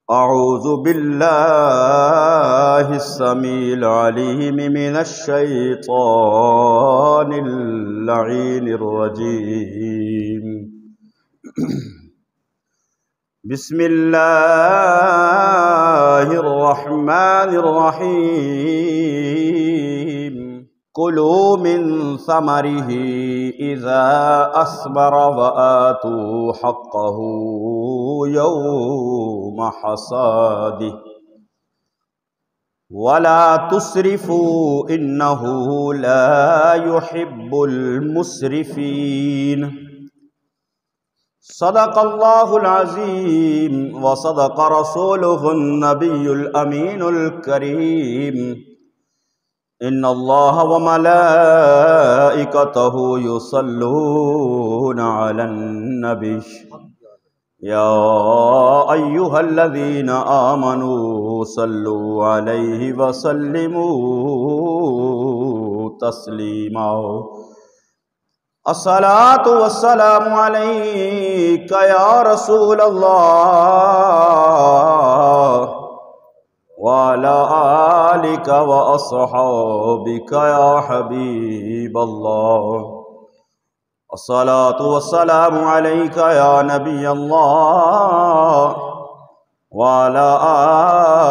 أعوذ بالله السميع العليم من الشيطان اللعين الرجيم. بسم الله الرحمن الرحيم. كلوا من ثمره إذا أثمر وآتوا حقه يوم حصاده ولا تسرفوا إنه لا يحب المسرفين. صدق الله العظيم وصدق رسوله النبي الأمين الكريم. إن الله وملائكته يصلون على النبي يا أيها الذين آمنوا صلوا عليه وسلموا تسليما. الصلاة والسلام عليك يا رسول الله وعلى آلك وأصحابك يا حبيب الله. الصلاة والسلام عليك يا نبي الله وعلى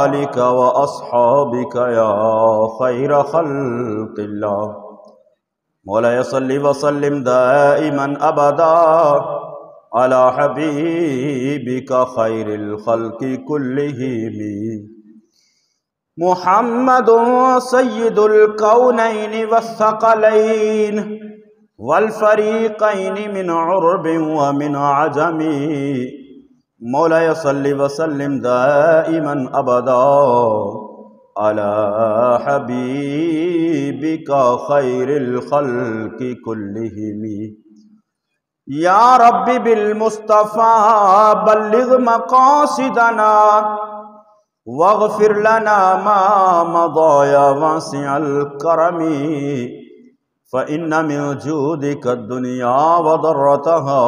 آلك وأصحابك يا خير خلق الله. مولاي صل وسلم دائما أبدا على حبيبك خير الخلق كلهم محمد سيد الكونين والثقلين والفريقين من عرب ومن عجم. مولاي صل وسلم دائما أبدا على حبيبك خير الخلق كلهم. يا رب بالمصطفى بلغ مقاصدنا واغفر لنا ما مضى يا واسع الكرم. فإن من جودك الدنيا وضرتها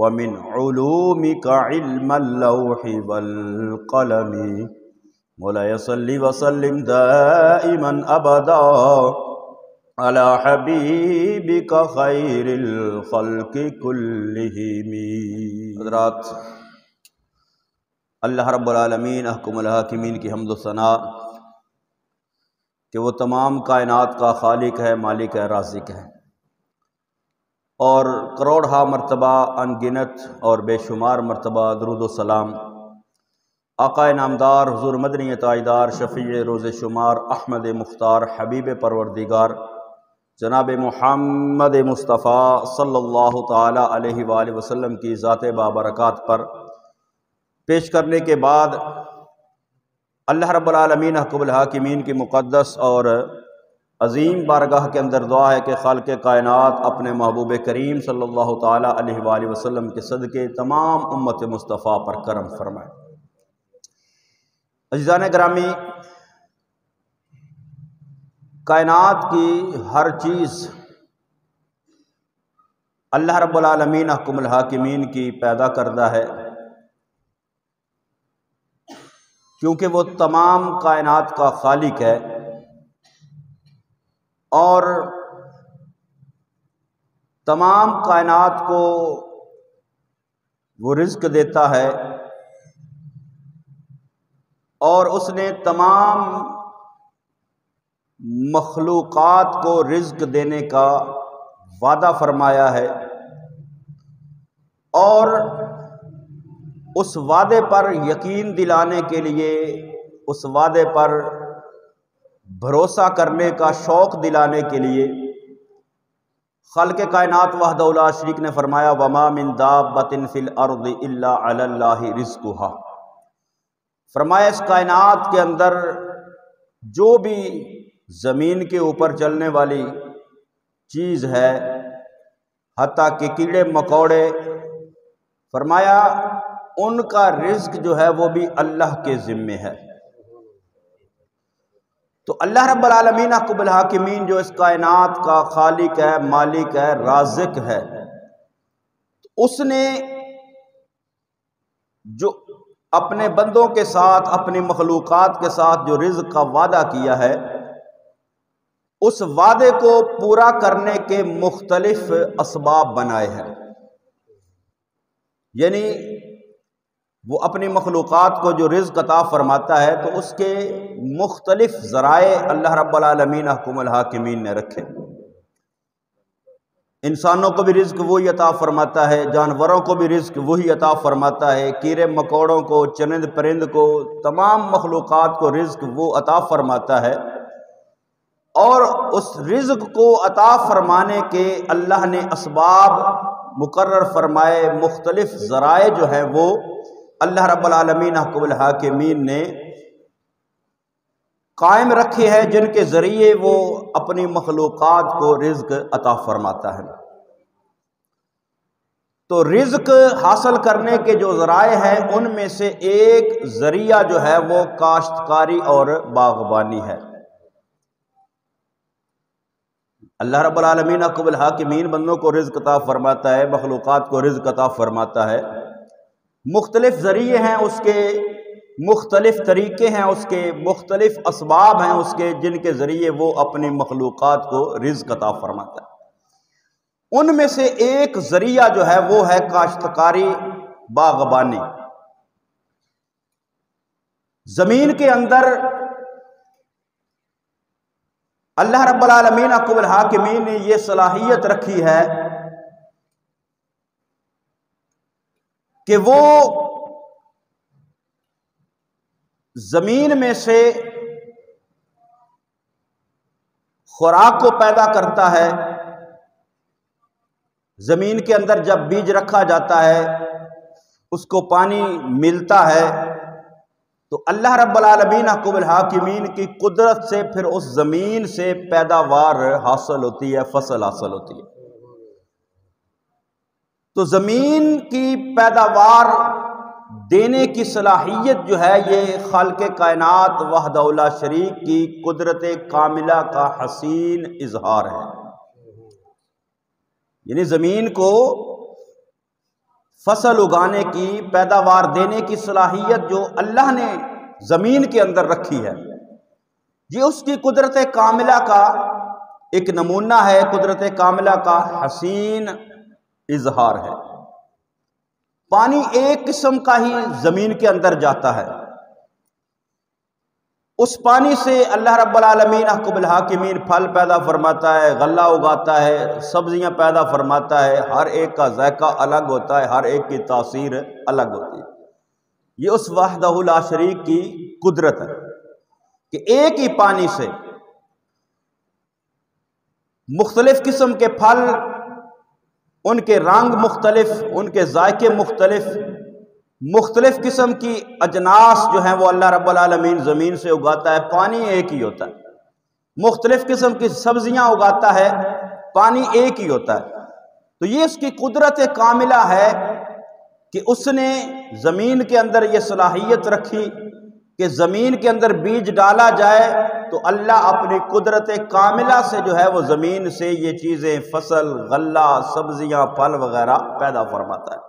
ومن علومك علم اللوح والقلم. مولاي صل وسلم دائما أبدا على حبيبك خير الخلق كلهم. حضرات، اللہ رب العالمین احکم الحاکمین کی حمد و ثنا کہ وہ تمام کائنات کا خالق ہے، مالک ہے، رازق ہے، اور کروڑہا مرتبہ ان گنت اور بے شمار مرتبہ درود و سلام آقا نامدار حضور مدنی تاجدار شفیع روز شمار احمد مختار حبیب پروردگار جناب محمد مصطفیٰ صلی اللہ تعالی علیہ وآلہ وسلم کی ذات بابرکات پر پیش کرنے کے بعد اللہ رب العالمین حکم الحاکمین کی مقدس اور عظیم بارگاہ کے اندر دعا ہے کہ خالق کائنات اپنے محبوب کریم صلی اللہ تعالی علیہ وآلہ وسلم کے صدقے تمام امت مصطفیٰ پر کرم فرمائے. عزیزان گرامی، کائنات کی ہر چیز اللہ رب العالمین حکم الحاکمین کی پیدا کردہ ہے، کیونکہ وہ تمام کائنات کا خالق ہے اور تمام کائنات کو وہ رزق دیتا ہے، اور اس نے تمام مخلوقات کو رزق دینے کا وعدہ فرمایا ہے، اور اس وعدے پر یقین دلانے کے لیے، اس وعدے پر بھروسہ کرنے کا شوق دلانے کے لیے خالق کائنات وحدہ لا شریک نے فرمایا وَمَا مِن دَابَّةٍ فِي الْأَرْضِ إِلَّا عَلَى اللَّهِ رِزْقُهَا. فرمایا اس کائنات کے اندر جو بھی زمین کے اوپر چلنے والی چیز ہے، حتیٰ کہ کیڑے مکوڑے، فرمایا ان کا رزق جو ہے وہ بھی اللہ کے ذمے ہے. تو اللہ رب العالمین حکم الحاکمین جو اس کائنات کا خالق ہے، مالک ہے، رازق ہے، اس نے جو اپنے بندوں کے ساتھ، اپنی مخلوقات کے ساتھ جو رزق کا وعدہ کیا ہے، اس وعدے کو پورا کرنے کے مختلف اسباب بنائے ہیں۔ یعنی وہ اپنی مخلوقات کو جو رزق عطا فرماتا ہے تو اس کے مختلف ذرائع اللہ رب العالمین احکم الحاکمین نے رکھے۔ انسانوں کو بھی رزق وہی عطا فرماتا ہے، جانوروں کو بھی رزق وہی عطا فرماتا ہے، کیڑے مکوڑوں کو، چرند پرند کو، تمام مخلوقات کو رزق وہ عطا فرماتا ہے۔ اور اس رزق کو عطا فرمانے کے اللہ نے اسباب مقرر فرمائے، مختلف ذرائع جو ہیں وہ اللہ رب العالمین احکم الحاکمین نے قائم رکھے ہیں، جن کے ذریعے وہ اپنی مخلوقات کو رزق عطا فرماتا ہے۔ تو رزق حاصل کرنے کے جو ذرائع ہیں ان میں سے ایک ذریعہ جو ہے وہ کاشتکاری اور باغبانی ہے۔ اللہ رب العالمین احکم الحاکمین بندوں کو رزق عطا فرماتا ہے، مخلوقات کو رزق عطا فرماتا ہے، مختلف ذریعے ہیں اس کے، مختلف طریقے ہیں اس کے، مختلف اسباب ہیں اس کے جن کے ذریعے وہ اپنی مخلوقات کو رزق عطا فرماتا ہے۔ ان میں سے ایک ذریعہ جو ہے وہ ہے کاشتکاری، باغبانی۔ زمین کے اندر اللہ رب العالمین احکم الحاکمین نے یہ صلاحیت رکھی ہے کہ وہ زمین میں سے خوراک کو پیدا کرتا ہے۔ زمین کے اندر جب بیج رکھا جاتا ہے، اس کو پانی ملتا ہے، تو اللہ رب العالمین احکم الحاکمین کی قدرت سے پھر اس زمین سے پیداوار حاصل ہوتی ہے، فصل حاصل ہوتی ہے۔ تو زمین کی پیداوار دینے کی صلاحیت جو ہے یہ خالق کائنات وحدہ لا شریک کی قدرت کاملہ کا حسین اظہار ہے۔ یعنی زمین کو فصل اگانے کی، پیداوار دینے کی صلاحیت جو اللہ نے زمین کے اندر رکھی ہے، یہ اس کی قدرت کاملہ کا ایک نمونہ ہے، قدرت کاملہ کا حسین اظہار ہے۔ پانی ایک قسم کا ہی زمین کے اندر جاتا ہے، اس پانی سے اللہ رب العالمین احکم الحاکمین پھل پیدا فرماتا ہے، غلہ اگاتا ہے، سبزیاں پیدا فرماتا ہے، ہر ایک کا ذائقہ الگ ہوتا ہے، ہر ایک کی تاثیر الگ ہوتی ہے۔ یہ اس وحدہ لا شریک کی قدرت ہے کہ ایک ہی پانی سے مختلف قسم کے پھل، ان کے رنگ مختلف، ان کے ذائقے مختلف، مختلف قسم کی اجناس جو ہیں وہ اللہ رب العالمین زمین سے اگاتا ہے، پانی ایک ہی ہوتا ہے۔ مختلف قسم کی سبزیاں اگاتا ہے، پانی ایک ہی ہوتا ہے۔ تو یہ اس کی قدرت کاملہ ہے کہ اس نے زمین کے اندر یہ صلاحیت رکھی کہ زمین کے اندر بیج ڈالا جائے تو اللہ اپنی قدرت کاملہ سے جو ہے وہ زمین سے یہ چیزیں، فصل، غلہ، سبزیاں، پھل وغیرہ پیدا فرماتا ہے۔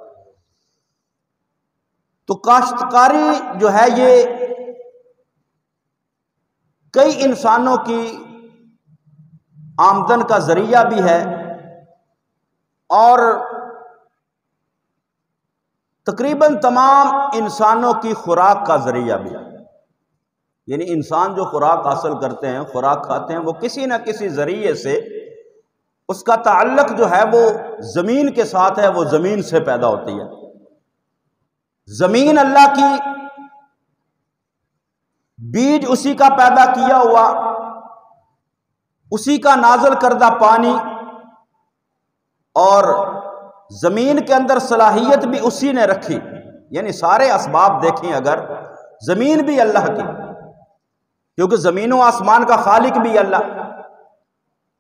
تو کاشتکاری جو ہے یہ کئی انسانوں کی آمدن کا ذریعہ بھی ہے اور تقریباً تمام انسانوں کی خوراک کا ذریعہ بھی ہے۔ یعنی انسان جو خوراک حاصل کرتے ہیں، خوراک کھاتے ہیں، وہ کسی نہ کسی ذریعے سے اس کا تعلق جو ہے وہ زمین کے ساتھ ہے، وہ زمین سے پیدا ہوتی ہے۔ زمین اللہ کی، بیج اسی کا پیدا کیا ہوا، اسی کا نازل کردہ پانی، اور زمین کے اندر صلاحیت بھی اسی نے رکھی۔ یعنی سارے اسباب دیکھیں اگر، زمین بھی اللہ کی، کیونکہ زمین و آسمان کا خالق بھی اللہ۔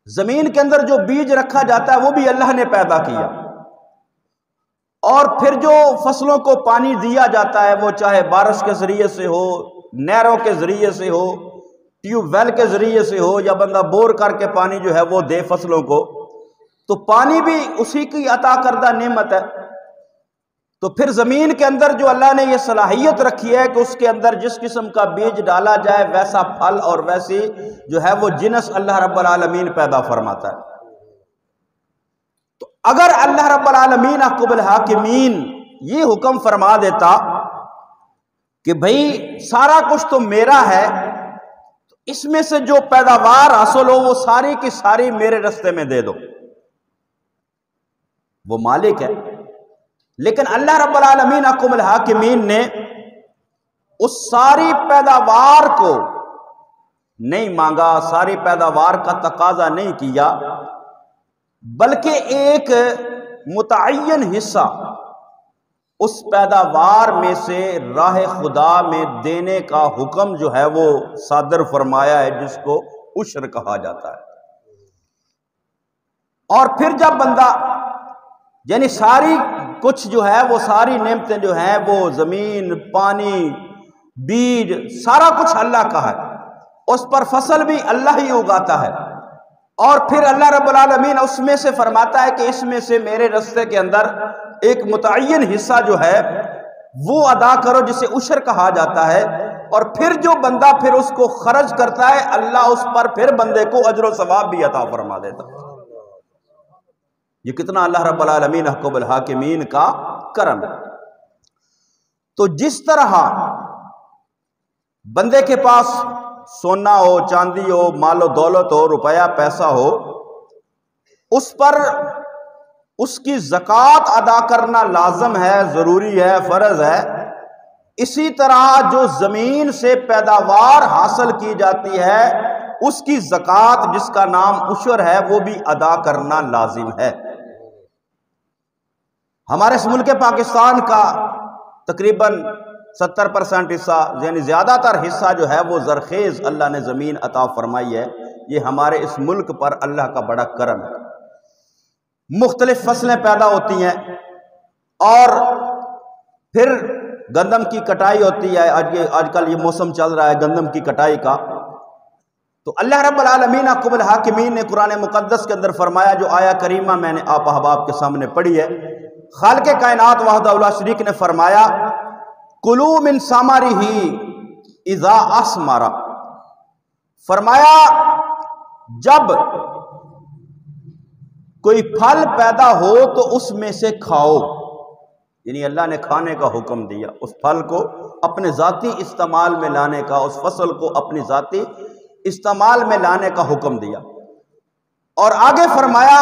زمین کے اندر جو بیج رکھا جاتا ہے وہ بھی اللہ نے پیدا کیا، اور پھر جو فصلوں کو پانی دیا جاتا ہے وہ چاہے بارش کے ذریعے سے ہو، نہروں کے ذریعے سے ہو، ٹیوب ویل کے ذریعے سے ہو، یا بندہ بور کر کے پانی جو ہے وہ دے فصلوں کو، تو پانی بھی اسی کی عطا کردہ نعمت ہے۔ تو پھر زمین کے اندر جو اللہ نے یہ صلاحیت رکھی ہے کہ اس کے اندر جس قسم کا بیج ڈالا جائے ویسا پھل اور ویسی جو ہے وہ جنس اللہ رب العالمین پیدا فرماتا ہے۔ تو اگر اللہ رب العالمین احکم الحاکمین یہ حکم فرما دیتا کہ بھئی سارا کچھ تو میرا ہے، تو اس میں سے جو پیداوار حاصل ہو وہ ساری کی ساری میرے رستے میں دے دو، وہ مالک ہے۔ لیکن اللہ رب العالمین احکم الحاکمین نے اس ساری پیداوار کو نہیں مانگا، ساری پیداوار کا تقاضا نہیں کیا، بلکہ ایک متعین حصہ اس پیداوار میں سے راہ خدا میں دینے کا حکم جو ہے وہ صادر فرمایا ہے، جس کو عشر کہا جاتا ہے۔ اور پھر جب بندہ یعنی ساری کچھ جو ہے وہ ساری نعمتیں جو ہیں وہ زمین، پانی، بیج، سارا کچھ اللہ کا ہے، اس پر فصل بھی اللہ ہی اگاتا ہے، اور پھر اللہ رب العالمین اس میں سے فرماتا ہے کہ اس میں سے میرے رستے کے اندر ایک متعین حصہ جو ہے وہ ادا کرو، جسے عشر کہا جاتا ہے، اور پھر جو بندہ پھر اس کو خرچ کرتا ہے اللہ اس پر پھر بندے کو اجر و ثواب بھی عطا فرما دیتا ہے۔ یہ کتنا اللہ رب العالمین احکم الحاکمین کا کرم ہے۔ تو جس طرح بندے کے پاس سونا ہو، چاندی ہو، مال و دولت ہو، روپیہ پیسہ ہو، اس پر اس کی زکوٰۃ ادا کرنا لازم ہے، ضروری ہے، فرض ہے، اسی طرح جو زمین سے پیداوار حاصل کی جاتی ہے اس کی زکوٰۃ جس کا نام عشر ہے وہ بھی ادا کرنا لازم ہے۔ ہمارے اس ملک پاکستان کا تقریباً 70% حصہ یعنی زیادہ تر حصہ جو ہے وہ زرخیز اللہ نے زمین عطا فرمائی ہے۔ یہ ہمارے اس ملک پر اللہ کا بڑا کرم ہے۔ مختلف فصلیں پیدا ہوتی ہیں، اور پھر گندم کی کٹائی ہوتی ہے۔ آج کل یہ موسم چل رہا ہے گندم کی کٹائی کا، تو اللہ رب العالمین احکم الحاکمین نے قرآن مقدس کے اندر فرمایا، جو آیا کریمہ میں نے آپ احباب کے سامنے پڑھی ہے، خالق کائنات وحدہ لا شریک نے فرمایا کلوا من ثمرہ اذا اثمر، فرمایا جب کوئی پھل پیدا ہو تو اس میں سے کھاؤ، یعنی اللہ نے کھانے کا حکم دیا، اس پھل کو اپنے ذاتی استعمال میں لانے کا، اس فصل کو اپنی ذاتی استعمال میں لانے کا حکم دیا۔ اور آگے فرمایا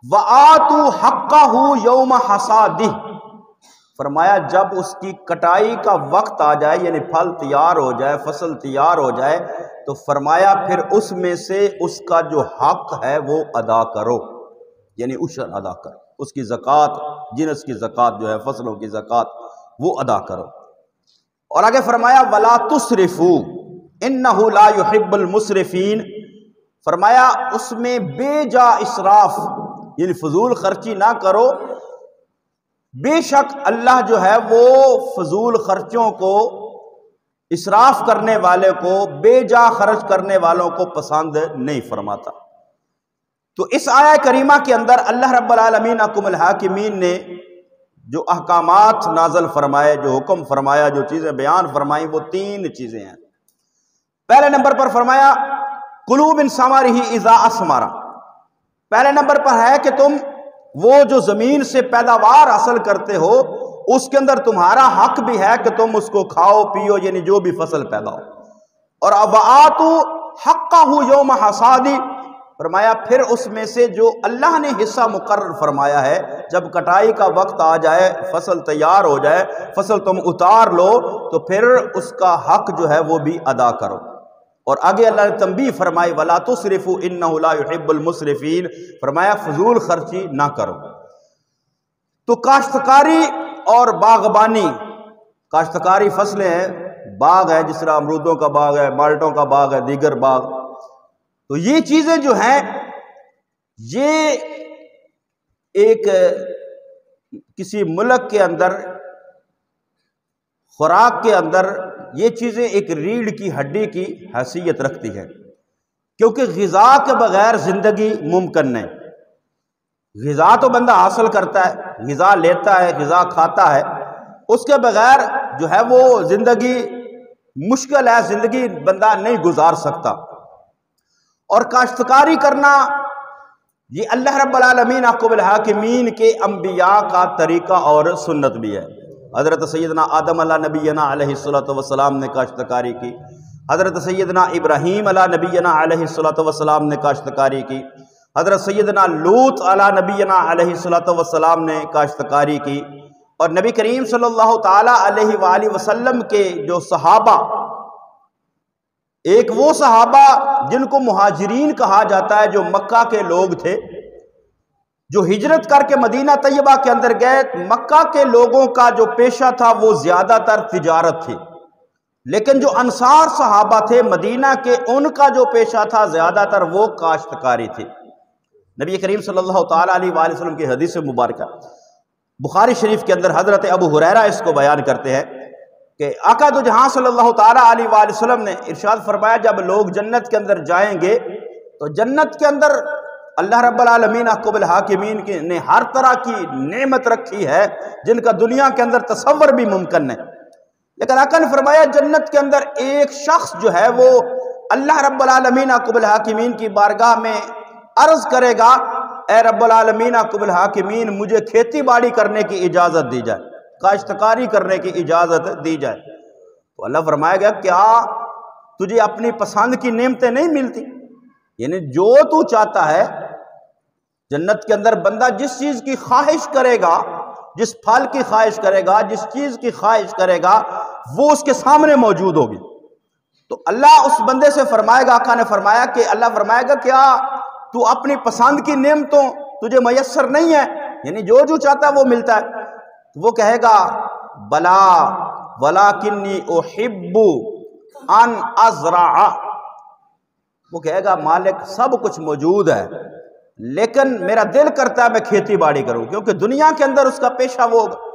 وَآتُوا حَقَّهُ يَوْمَ حَصَادِهِ، فرمایا جب اس کی کٹائی کا وقت آ جائے، یعنی پھل تیار ہو جائے، فصل تیار ہو جائے، تو فرمایا پھر اس میں سے اس کا جو حق ہے وہ ادا کرو، یعنی عشر ادا کرو، اس کی زکوٰۃ، جنس کی زکوٰۃ جو ہے فصلوں کی زکوٰۃ وہ ادا کرو۔ اور آگے فرمایا وَلَا تُسْرِفُوا إِنَّهُ لَا يُحِبُّ الْمُسْرِفِينَ، فرمایا اس میں بے جا اسراف یعنی فضول خرچی نہ کرو، بے شک اللہ جو ہے وہ فضول خرچوں کو، اسراف کرنے والے کو، بے جا خرچ کرنے والوں کو پسند نہیں فرماتا۔ تو اس آیہ کریمہ کے اندر اللہ رب العالمین احکم الحاکمین نے جو احکامات نازل فرمائے، جو حکم فرمایا، جو چیزیں بیان فرمائیں، وہ 3 چیزیں ہیں۔ پہلے نمبر پر فرمایا کلوا من ثمرہ اذا اثمر، پہلے نمبر پر ہے کہ تم وہ جو زمین سے پیداوار حاصل کرتے ہو اس کے اندر تمہارا حق بھی ہے کہ تم اس کو کھاؤ پیو، یعنی جو بھی فصل پیدا ہو۔ اور وَآتُوا حَقَّهُ يَوْمَ حَصَادِهِ، فرمایا پھر اس میں سے جو اللہ نے حصہ مقرر فرمایا ہے، جب کٹائی کا وقت آ جائے، فصل تیار ہو جائے، فصل تم اتار لو، تو پھر اس کا حق جو ہے وہ بھی ادا کرو۔ اور آگے اللہ نے تنبیہ فرمائی وَلَا تُسْرِفُوا إِنَّهُ لَا يُحِبُّ الْمُسْرِفِينَ، فرمایا فضول خرچی نہ کرو۔ تو کاشتکاری اور باغبانی، کاشتکاری فصلیں ہیں، باغ ہے، جس طرح امرودوں کا باغ ہے، مالٹوں کا باغ ہے، دیگر باغ، تو یہ چیزیں جو ہیں یہ ایک کسی ملک کے اندر خوراک کے اندر یہ چیزیں ایک ریڑھ کی ہڈی کی حیثیت رکھتی ہے، کیونکہ غذا کے بغیر زندگی ممکن نہیں۔ غذا تو بندہ حاصل کرتا ہے، غذا لیتا ہے، غذا کھاتا ہے، اس کے بغیر جو ہے وہ زندگی مشکل ہے، زندگی بندہ نہیں گزار سکتا۔ اور کاشتکاری کرنا یہ اللہ رب العالمین احکم الحاکمین کے انبیاء کا طریقہ اور سنت بھی ہے۔ حضرت سیدنا آدم علیہ نبینا علیہ السلام نے کاشتکاری کی، حضرت سیدنا ابراہیم علیہ نبینا علیہ السلام نے کاشتکاری کی، حضرت سیدنا لوط علیہ نبینا علیہ السلام نے کاشتکاری کی، اور نبی کریم صلی اللہ تعالیٰ علیہ وآلہ وسلم کے جو صحابہ، ایک وہ صحابہ جن کو مہاجرین کہا جاتا ہے، جو مکہ کے لوگ تھے، جو ہجرت کر کے مدینہ طیبہ کے اندر گئے۔ مکہ کے لوگوں کا جو پیشہ تھا وہ زیادہ تر تجارت تھی، لیکن جو انصار صحابہ تھے مدینہ کے، ان کا جو پیشہ تھا زیادہ تر وہ کاشتکاری تھی۔ نبی کریم صلی اللہ تعالیٰ علیہ وآلہ وسلم کی حدیث مبارکہ بخاری شریف کے اندر حضرت ابو ہریرہ اس کو بیان کرتے ہیں کہ آقا دو جہاں صلی اللہ تعالیٰ علیہ وآلہ وسلم نے ارشاد فرمایا، جب لوگ جنت کے اندر جائیں گے تو جنت کے اندر اللہ رب العالمین احکم الحاکمین نے ہر طرح کی نعمت رکھی ہے جن کا دنیا کے اندر تصور بھی ممکن ہے، لیکن آقا نے فرمایا جنت کے اندر ایک شخص جو ہے وہ اللہ رب العالمین احکم الحاکمین کی بارگاہ میں عرض کرے گا، اے رب العالمین احکم الحاکمین مجھے کھیتی باڑی کرنے کی اجازت دی جائے، کاشتکاری کرنے کی اجازت دی جائے۔ تو اللہ فرمائے گا کیا تجھے اپنی پسند کی نعمتیں نہیں ملتی؟ یعنی جو تو چاہتا ہے، جنت کے اندر بندہ جس چیز کی خواہش کرے گا، جس پھل کی خواہش کرے گا، جس چیز کی خواہش کرے گا، وہ اس کے سامنے موجود ہوگی۔ تو اللہ اس بندے سے فرمائے گا، آقا نے فرمایا کہ اللہ فرمائے گا کیا تو اپنی پسند کی نعمتوں تجھے میسر نہیں ہے؟ یعنی جو جو چاہتا ہے وہ ملتا ہے۔ تو وہ کہے گا بلا ولکنی احب ان ازرع، وہ کہے گا مالک سب کچھ موجود ہے لیکن میرا دل کرتا ہے میں کھیتی باڑی کروں، کیونکہ دنیا کے اندر اس کا پیشہ وہ ہوگا۔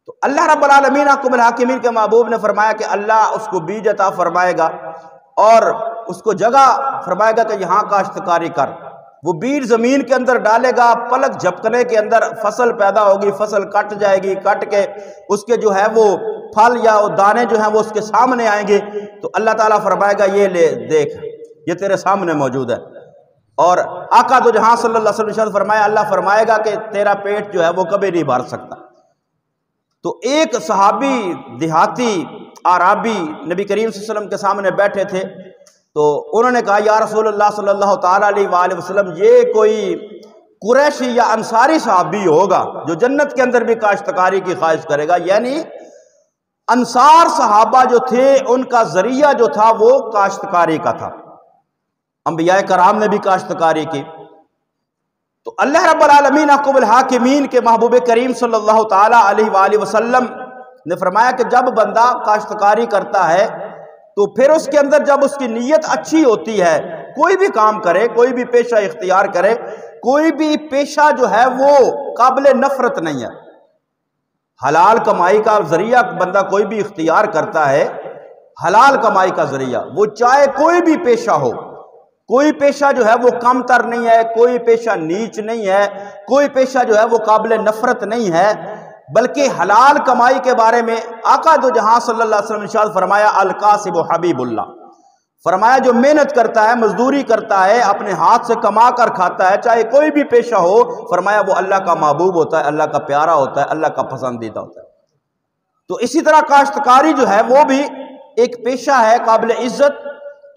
تو اللہ رب العالمین احکم الحاکمین کے محبوب نے فرمایا کہ اللہ اس کو بیج عطا فرمائے گا اور اس کو جگہ فرمائے گا کہ یہاں کاشتکاری کر۔ وہ بیج زمین کے اندر ڈالے گا، پلک جھپکنے کے اندر فصل پیدا ہوگی، فصل کٹ جائے گی، کٹ کے اس کے جو ہے وہ پھل یا وہ دانے جو ہیں وہ اس کے سامنے آئیں گے۔ تو اللہ تعالیٰ فرمائے گا یہ لے دیکھ، یہ تیرے سامنے موجود ہے۔ اور آقا دو جہاں صلی اللہ علیہ وسلم فرمایا، اللہ فرمائے گا کہ تیرا پیٹ جو ہے وہ کبھی نہیں بھر سکتا۔ تو ایک صحابی دیہاتی عرابی نبی کریم صلی اللہ علیہ وسلم کے سامنے بیٹھے تھے، تو انہوں نے کہا یا رسول اللہ صلی اللہ تعالیٰ علیہ وآلہ وسلم یہ کوئی قریشی یا انصاری صحابی ہوگا جو جنت کے اندر بھی کاشتکاری کی خواہش کرے گا۔ یعنی انصار صحابہ جو تھے ان کا ذریعہ جو تھا وہ کاشتکاری کا تھا، انبیاء کرام نے بھی کاشتکاری کی۔ تو اللہ رب العالمین احکم الحاکمین کے محبوب کریم صلی اللہ تعالیٰ علیہ وآلہ وسلم نے فرمایا کہ جب بندہ کاشتکاری کرتا ہے تو پھر اس کے اندر جب اس کی نیت اچھی ہوتی ہے، کوئی بھی کام کرے، کوئی بھی پیشہ اختیار کرے، کوئی بھی پیشہ جو ہے وہ قابل نفرت نہیں ہے۔ حلال کمائی کا ذریعہ بندہ کوئی بھی اختیار کرتا ہے، حلال کمائی کا ذریعہ، وہ چاہے کوئی بھی پیشہ ہو، کوئی پیشہ جو ہے وہ کم تر نہیں ہے، کوئی پیشہ نیچ نہیں ہے، کوئی پیشہ جو ہے وہ قابل نفرت نہیں ہے، بلکہ حلال کمائی کے بارے میں آقا دو جہاں صلی اللہ علیہ وسلم نے ارشاد فرمایا الکاسب حبیب اللہ، فرمایا جو محنت کرتا ہے، مزدوری کرتا ہے، اپنے ہاتھ سے کما کر کھاتا ہے، چاہے کوئی بھی پیشہ ہو، فرمایا وہ اللہ کا محبوب ہوتا ہے، اللہ کا پیارا ہوتا ہے، اللہ کا پسندیدہ ہوتا ہے۔ تو اسی طرح کاشتکاری جو ہے وہ بھی ایک پیشہ ہے قابل عزت،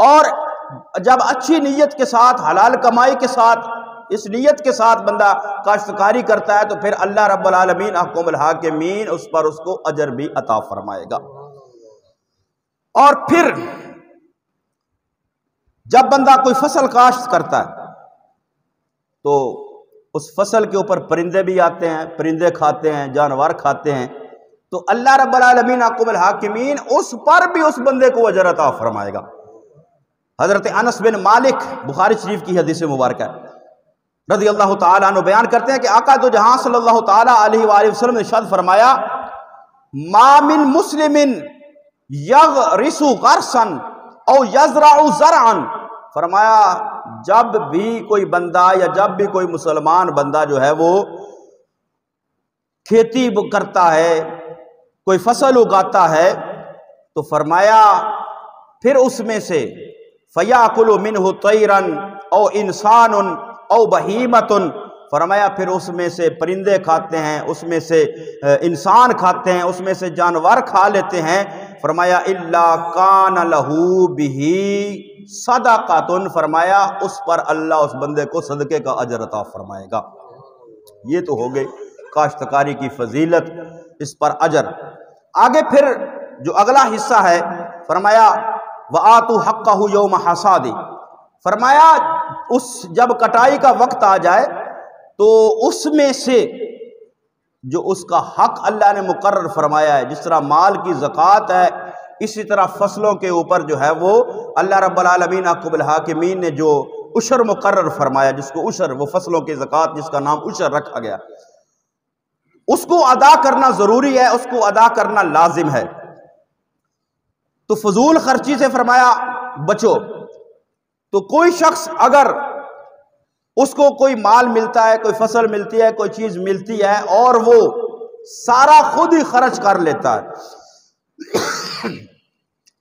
اور جب اچھی نیت کے ساتھ، حلال کمائی کے ساتھ، اس نیت کے ساتھ بندہ کاشتکاری کرتا ہے تو پھر اللہ رب العالمین احکم الحاکمین اس پر اس کو اجر بھی عطا فرمائے گا۔ اور پھر جب بندہ کوئی فصل کاشت کرتا ہے تو اس فصل کے اوپر پرندے بھی آتے ہیں، پرندے کھاتے ہیں، جانور کھاتے ہیں، تو اللہ رب العالمین احکم الحاکمین اس پر بھی اس بندے کو اجر عطا فرمائے گا۔ حضرت انس بن مالک بخاری شریف کی حدیث مبارکہ رضی اللہ تعالیٰ عنہ بیان کرتے ہیں کہ آقا دو جہاں صلی اللہ تعالیٰ علیہ وآلہ وسلم نے ارشاد فرمایا ما من مسلم یغرس غرسا او یزرع زرعا فرمایا جب بھی کوئی بندہ یا جب بھی کوئی مسلمان بندہ جو ہے وہ کھیتی کرتا ہے، کوئی فصل اگاتا ہے، تو فرمایا پھر اس میں سے فَيَأْكُلُ مِنْهُ طَيْرًا او انسان او بہیمۃ، فرمایا پھر اس میں سے پرندے کھاتے ہیں، اس میں سے انسان کھاتے ہیں، اس میں سے جانور کھا لیتے ہیں، فرمایا إِلَّا كَانَ لَهُ بِهِ صَدَقَةٌ، فرمایا اس پر اللہ اس بندے کو صدقے کا اجر عطا فرمائے گا۔ یہ تو ہو گئی کاشتکاری کی فضیلت، اس پر اجر۔ آگے پھر جو اگلا حصہ ہے فرمایا وَآتُوا حَقَّهُ يَوْمَ حَصَادِهِ، فرمایا اس جب کٹائی کا وقت آ جائے تو اس میں سے جو اس کا حق اللہ نے مقرر فرمایا ہے، جس طرح مال کی زکوٰۃ ہے، اسی طرح فصلوں کے اوپر جو ہے وہ اللہ رب العالمین حکم الحاکمین نے جو عشر مقرر فرمایا، جس کو عشر، وہ فصلوں کی زکوٰۃ جس کا نام عشر رکھا گیا، اس کو ادا کرنا ضروری ہے، اس کو ادا کرنا لازم ہے۔ تو فضول خرچی سے فرمایا بچو۔ تو کوئی شخص اگر اس کو کوئی مال ملتا ہے، کوئی فصل ملتی ہے، کوئی چیز ملتی ہے اور وہ سارا خود ہی خرچ کر لیتا ہے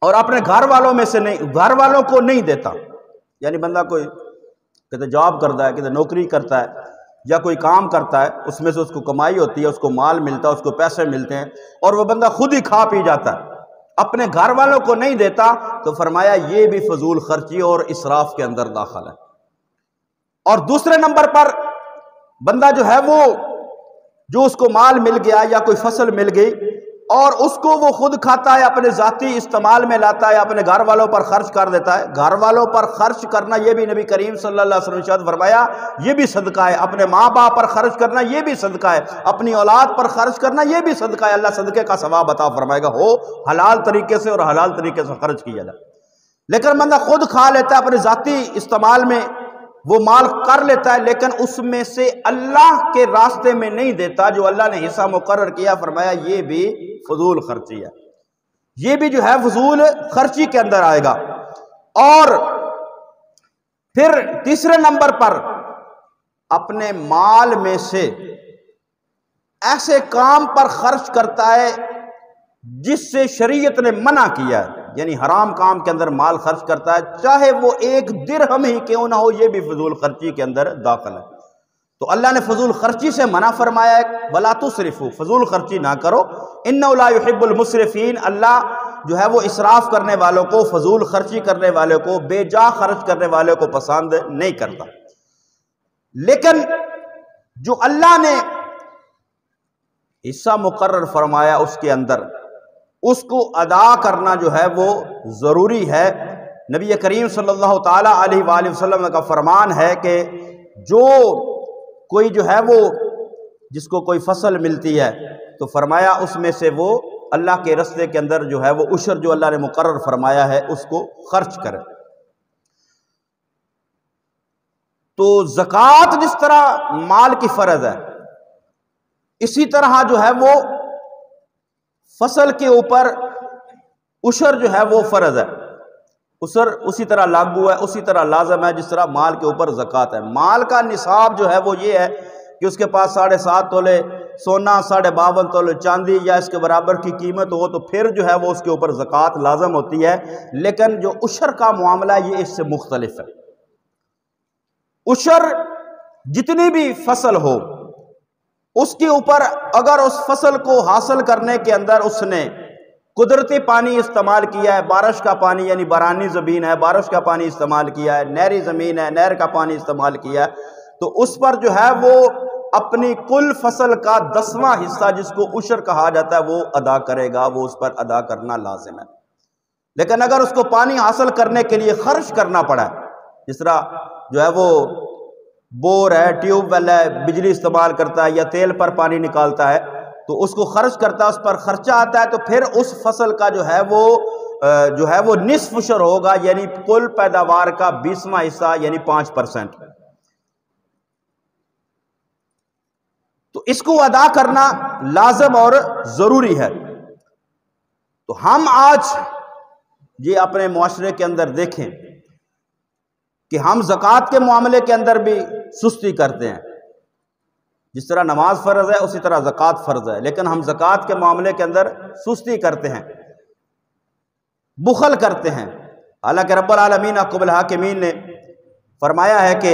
اور اپنے گھر والوں میں سے نہیں، گھر والوں کو نہیں دیتا، یعنی بندہ کوئی کہتے جاب کرتا ہے، کہتے نوکری کرتا ہے یا کوئی کام کرتا ہے، اس میں سے اس کو کمائی ہوتی ہے، اس کو مال ملتا ہے، اس کو پیسے ملتے ہیں اور وہ بندہ خود ہی کھا پی جاتا ہے، اپنے گھر والوں کو نہیں دیتا، تو فرمایا یہ بھی فضول خرچی اور اسراف کے اندر داخل ہے۔ اور دوسرے نمبر پر بندہ جو ہے وہ جو اس کو مال مل گیا یا کوئی فصل مل گئی اور اس کو وہ خود کھاتا ہے، اپنے ذاتی استعمال میں لاتا ہے، اپنے گھر والوں پر خرچ کر دیتا ہے۔ گھر والوں پر خرچ کرنا یہ بھی نبی کریم صلی اللہ علیہ وسلم نے فرمایا یہ بھی صدقہ ہے، اپنے ماں باپ پر خرچ کرنا یہ بھی صدقہ ہے، اپنی اولاد پر خرچ کرنا یہ بھی صدقہ ہے، اللہ صدقے کا ثواب عطا فرمائے گا، ہو حلال طریقے سے اور حلال طریقے سے خرچ کیا جائے۔ لیکن بندہ خود کھا لیتا ہے، اپنے ذاتی استعمال میں وہ مال کر لیتا ہے، لیکن اس میں سے اللہ کے راستے میں نہیں دیتا، جو اللہ نے حصہ مقرر کیا، فرمایا یہ بھی فضول خرچی ہے، یہ بھی جو ہے فضول خرچی کے اندر آئے گا۔ اور پھر تیسرے نمبر پر اپنے مال میں سے ایسے کام پر خرچ کرتا ہے جس سے شریعت نے منع کیا ہے، یعنی حرام کام کے اندر مال خرچ کرتا ہے، چاہے وہ ایک درہم ہی کیوں نہ ہو، یہ بھی فضول خرچی کے اندر داخل ہے۔ تو اللہ نے فضول خرچی سے منع فرمایا ہے، وَلَا تُسْرِفُوا، فضول خرچی نہ کرو، إِنَّهُ لَا يُحِبُّ الْمُسْرِفِينَ، اللہ جو ہے وہ اسراف کرنے والوں کو، فضول خرچی کرنے والوں کو، بے جا خرچ کرنے والوں کو پسند نہیں کرتا۔ لیکن جو اللہ نے حصہ مقرر فرمایا اس کے اندر اس کو ادا کرنا جو ہے وہ ضروری ہے۔ نبی کریم صلی اللہ تعالیٰ علیہ وآلہ وسلم کا فرمان ہے کہ جو کوئی جو ہے وہ جس کو کوئی فصل ملتی ہے تو فرمایا اس میں سے وہ اللہ کے رستے کے اندر جو ہے وہ عشر جو اللہ نے مقرر فرمایا ہے اس کو خرچ کرے۔ تو زکوٰۃ جس طرح مال کی فرض ہے، اسی طرح جو ہے وہ فصل کے اوپر عشر جو ہے وہ فرض ہے، عشر اسی طرح لاگو ہے، اسی طرح لازم ہے جس طرح مال کے اوپر زکوٰۃ ہے۔ مال کا نصاب جو ہے وہ یہ ہے کہ اس کے پاس 7.5 تولے سونا، 52.5 تولے چاندی یا اس کے برابر کی قیمت ہو تو پھر جو ہے وہ اس کے اوپر زکوٰۃ لازم ہوتی ہے۔ لیکن جو عشر کا معاملہ یہ اس سے مختلف ہے۔ عشر جتنی بھی فصل ہو اس کے اوپر اگر اس فصل کو حاصل کرنے کے اندر اس نے قدرتی پانی استعمال کیا ہے، بارش کا پانی یعنی بارانی زمین ہے، بارش کا پانی استعمال کیا ہے، نہری زمین ہے، نہر کا پانی استعمال کیا ہے، تو اس پر جو ہے وہ اپنی کل فصل کا 10واں حصہ جس کو عشر کہا جاتا ہے وہ ادا کرے گا، وہ اس پر ادا کرنا لازم ہے۔ لیکن اگر اس کو پانی حاصل کرنے کے لیے خرچ کرنا پڑا ہے، جس طرح جو ہے وہ بور ہے، ٹیوب ویل ہے، بجلی استعمال کرتا ہے یا تیل پر پانی نکالتا ہے تو اس کو خرچ کرتا ہے، اس پر خرچہ آتا ہے، تو پھر اس فصل کا جو ہے وہ نصف عشر ہوگا، یعنی کل پیداوار کا 20واں حصہ یعنی 5%۔ تو اس کو ادا کرنا لازم اور ضروری ہے۔ تو ہم آج یہ اپنے معاشرے کے اندر دیکھیں کہ ہم زکوٰۃ کے معاملے کے اندر بھی سستی کرتے ہیں. جس طرح نماز فرض ہے اسی طرح زکوٰۃ فرض ہے، لیکن ہم زکوٰۃ کے معاملے کے اندر سستی کرتے ہیں، بخل کرتے ہیں. حالانکہ رب العالمین حکم الحاکمین نے فرمایا ہے کہ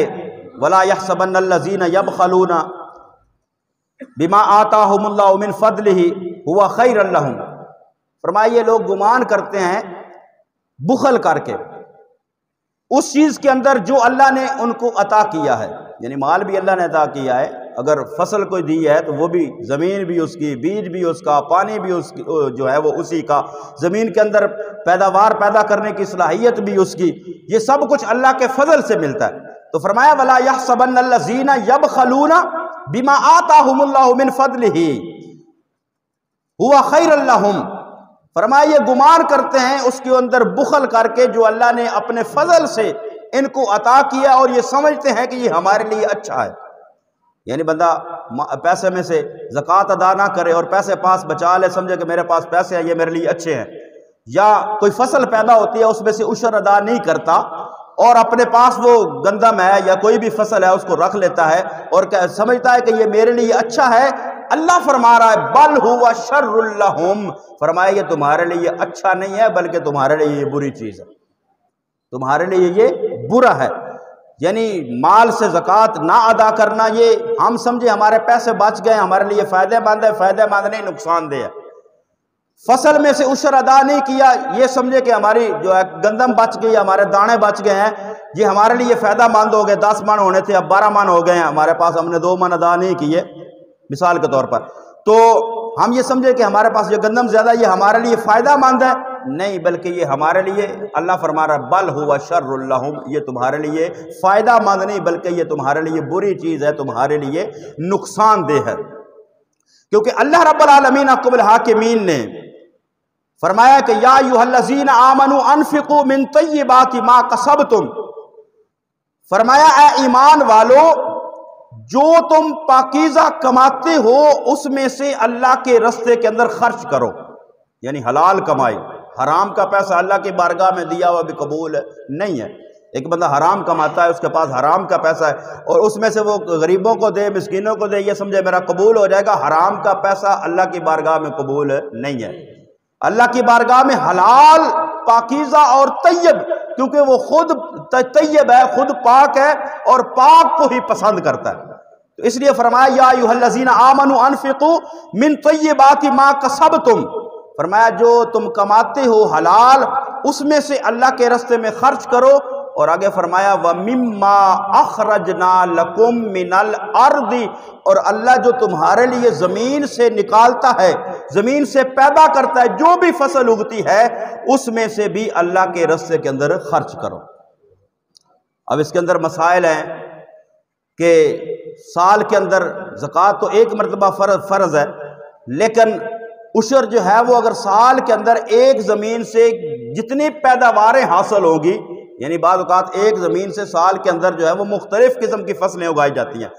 وَلَا يَحْسَبَنَّ الَّذِينَ يَبْخَلُونَ بِمَا آتَاهُمُ اللَّهُ مِنْ فَضْلِهِ هُوَ خَيْرًا لَهُمْ. فرمایا یہ لوگ گمان کرتے ہیں بخل کر کے اس چیز کے اندر جو اللہ نے ان کو عطا کیا ہے، یعنی مال بھی اللہ نے عطا کیا ہے. اگر فصل کوئی دی ہے تو وہ بھی، زمین بھی اس کی، بیج بھی اس کا، پانی بھی اس کی، جو ہے وہ اسی کا، زمین کے اندر پیداوار پیدا کرنے کی صلاحیت بھی اس کی، یہ سب کچھ اللہ کے فضل سے ملتا ہے. تو فرمایا وَلَا يَحْسَبَنَّ الَّذِينَ يَبْخَلُونَ بِمَا آتَاهُمُ اللَّهُ مِنْ فَضْلِهِ هُوَ خَيْرًا لَهُمْ. فرمایا یہ گمان کرتے ہیں اس کے اندر بخل کر کے جو اللہ نے اپنے فضل سے ان کو عطا کیا، اور یہ سمجھتے ہیں کہ یہ ہمارے لیے اچھا ہے. یعنی بندہ پیسے میں سے زکوٰۃ ادا نہ کرے اور پیسے پاس بچا لے، سمجھے کہ میرے پاس پیسے ہیں، یہ میرے لیے اچھے ہیں. یا کوئی فصل پیدا ہوتی ہے اس میں سے عشر ادا نہیں کرتا اور اپنے پاس وہ گندم ہے یا کوئی بھی فصل ہے اس کو رکھ لیتا ہے اور سمجھتا ہے کہ یہ میرے لیے اچھا ہے. اللہ فرما رہا ہے بل ہوا شر لہم، فرمایا یہ تمہارے لیے اچھا نہیں ہے بلکہ تمہارے لیے یہ بری چیز ہے، تمہارے لیے یہ برا ہے. یعنی مال سے زکوٰۃ نہ ادا کرنا، یہ ہم سمجھے ہمارے پیسے بچ گئے، ہمارے لیے فائدہ مند ہے، فائدہ مند نہیں، نقصان دہ ہے. فصل میں سے عشر ادا نہیں کیا، یہ سمجھے کہ ہماری جو ہے گندم بچ گئی، ہمارے دانے بچ گئے ہیں، یہ ہمارے لیے فائدہ مند ہو گئے. 10 من ہونے تھے اب 12 من ہو گئے ہیں ہمارے پاس، ہم نے 2 من ادا نہیں کیے مثال کے طور پر، تو ہم یہ سمجھے کہ ہمارے پاس یہ گندم زیادہ، یہ ہمارے لیے فائدہ مند ہے. نہیں، بلکہ یہ ہمارے لیے، اللہ فرما رہا ہے بل ہوا شر لہم، یہ تمہارے لیے فائدہ مند نہیں بلکہ یہ تمہارے لیے بری چیز ہے، تمہارے لیے نقصان دہ ہے. کیونکہ اللہ رب العالمین حکم الحاکمین نے فرمایا کہ یا ایھا الذین آمنوا انفقوا من طیبات ما کسبتم، فرمایا اے ایمان والو جو تم پاکیزہ کماتے ہو اس میں سے اللہ کے رستے کے اندر خرچ کرو، یعنی حلال کمائی. حرام کا پیسہ اللہ کی بارگاہ میں دیا ہوا بھی قبول نہیں ہے. ایک بندہ حرام کماتا ہے، اس کے پاس حرام کا پیسہ ہے اور اس میں سے وہ غریبوں کو دے، مسکینوں کو دے، یہ سمجھے میرا قبول ہو جائے گا. حرام کا پیسہ اللہ کی بارگاہ میں قبول نہیں ہے. اللہ کی بارگاہ میں حلال، پاکیزہ اور طیب، کیونکہ وہ خود طیب ہے، خود پاک ہے اور پاک کو ہی پسند کرتا ہے. تو اس لیے فرمایا یا ایھا الذین آمنوا انفقوا من طیبات ما کسبتم، فرمایا جو تم کماتے ہو حلال اس میں سے اللہ کے راستے میں خرچ کرو. اور آگے فرمایا وَمِمَّا أَخْرَجْنَا لَكُم مِّنَ الْأَرْضِ، اور اللہ جو تمہارے لیے زمین سے نکالتا ہے، زمین سے پیدا کرتا ہے، جو بھی فصل اگتی ہے اس میں سے بھی اللہ کے راستے کے اندر خرچ کرو. اب اس کے اندر مسائل ہیں کہ سال کے اندر زکوٰۃ تو ایک مرتبہ فرض ہے، لیکن عشر جو ہے وہ اگر سال کے اندر ایک زمین سے جتنی پیداواریں حاصل ہوگی، یعنی بعض اوقات ایک زمین سے سال کے اندر جو ہے وہ مختلف قسم کی فصلیں اگائی جاتی ہیں،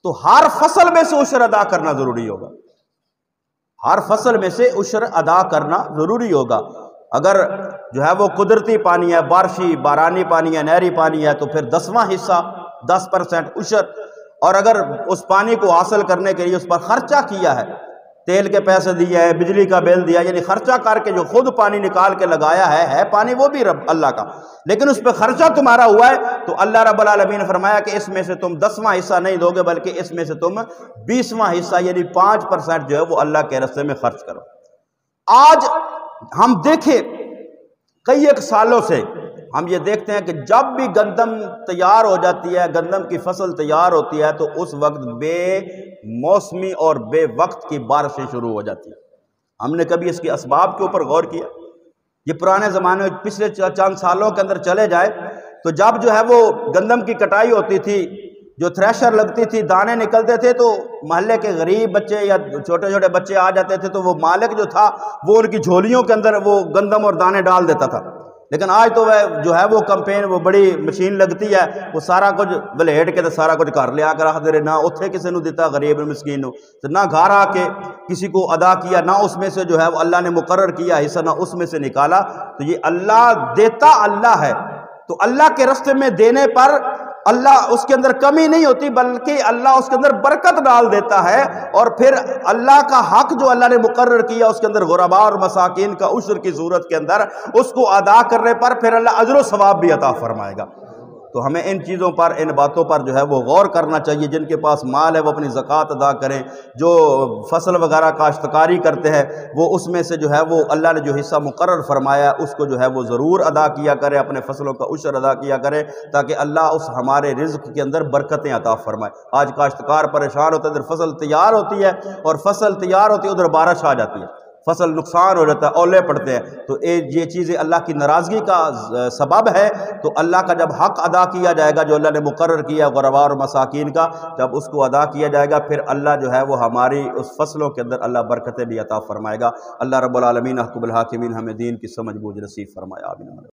تو ہر فصل میں سے عشر ادا کرنا ضروری ہوگا. ہر فصل میں سے عشر ادا کرنا ضروری ہوگا. اگر جو ہے وہ قدرتی پانی ہے، بارشی بارانی پانی ہے، نہری پانی ہے، تو پھر 10واں حصہ 10% عشر. اور اگر اس پانی کو حاصل کرنے کے لیے اس پر خرچہ کیا ہے، تیل کے پیسے دیے ہیں، بجلی کا بل دیا، یعنی خرچہ کر کے جو خود پانی نکال کے لگایا ہے پانی وہ بھی رب اللہ کا، لیکن اس پہ خرچہ تمہارا ہوا ہے، تو اللہ رب العالمین نے فرمایا کہ اس میں سے تم 10واں حصہ نہیں دو گے بلکہ اس میں سے تم 20واں حصہ یعنی 5% جو ہے وہ اللہ کے راستے میں خرچ کرو. آج ہم دیکھیں کئی ایک سالوں سے ہم یہ دیکھتے ہیں کہ جب بھی گندم تیار ہو جاتی ہے، گندم کی فصل تیار ہوتی ہے، تو اس وقت بے موسمی اور بے وقت کی بارشیں شروع ہو جاتی ہیں. ہم نے کبھی اس کے اسباب کے اوپر غور کیا؟ یہ پرانے زمانے میں پچھلے چند سالوں کے اندر چلے جائے تو جب جو ہے وہ گندم کی کٹائی ہوتی تھی، جو تھریشر لگتی تھی، دانے نکلتے تھے، تو محلے کے غریب بچے یا چھوٹے چھوٹے بچے آ جاتے تھے تو وہ مالک جو تھا وہ ان کی جھولیوں کے اندر وہ گندم اور دانے ڈال دیتا تھا. لیکن آج تو وہ جو ہے وہ کمپین، وہ بڑی مشین لگتی ہے، وہ سارا کچھ بلیٹ کے تو سارا کچھ گھر لے آ کر رکھ دے رہے، نہ اتھے کسی نے دیتا غریب مسکین نو، نہ گھر آ کے کسی کو ادا کیا، نہ اس میں سے جو ہے وہ اللہ نے مقرر کیا حصہ، نہ اس میں سے نکالا. تو یہ اللہ دیتا اللہ ہے، تو اللہ کے راستے میں دینے پر اللہ اس کے اندر کمی نہیں ہوتی، بلکہ اللہ اس کے اندر برکت ڈال دیتا ہے، اور پھر اللہ کا حق جو اللہ نے مقرر کیا اس کے اندر غرباء اور مساکین کا عشر کی صورت کے اندر اس کو ادا کرنے پر پھر اللہ اجر و ثواب بھی عطا فرمائے گا۔ تو ہمیں ان چیزوں پر، ان باتوں پر جو ہے وہ غور کرنا چاہیے۔ جن کے پاس مال ہے وہ اپنی زکوٰۃ ادا کریں، جو فصل وغیرہ کاشتکاری کرتے ہیں وہ اس میں سے جو ہے وہ اللہ نے جو حصہ مقرر فرمایا اس کو جو ہے وہ ضرور ادا کیا کرے، اپنے فصلوں کا عشر ادا کیا کرے، تاکہ اللہ اس ہمارے رزق کے اندر برکتیں عطا فرمائے۔ آج کاشتکار پریشان ہوتا ہے، ادھر فصل تیار ہوتی ہے اور فصل تیار ہوتی ہے ادھر بارش آ جاتی ہے، فصل نقصان ہو جاتا ہے، اولے پڑتے ہیں، تو یہ چیزیں اللہ کی ناراضگی کا سبب ہے۔ تو اللہ کا جب حق ادا کیا جائے گا جو اللہ نے مقرر کیا غرباء اور مساکین کا، جب اس کو ادا کیا جائے گا پھر اللہ جو ہے وہ ہماری اس فصلوں کے اندر اللہ برکتیں بھی عطا فرمائے گا۔ اللہ رب العالمین احکم الحاکمین ہمیں دین کی سمجھ بوجھ نصیب فرمائے، آمین۔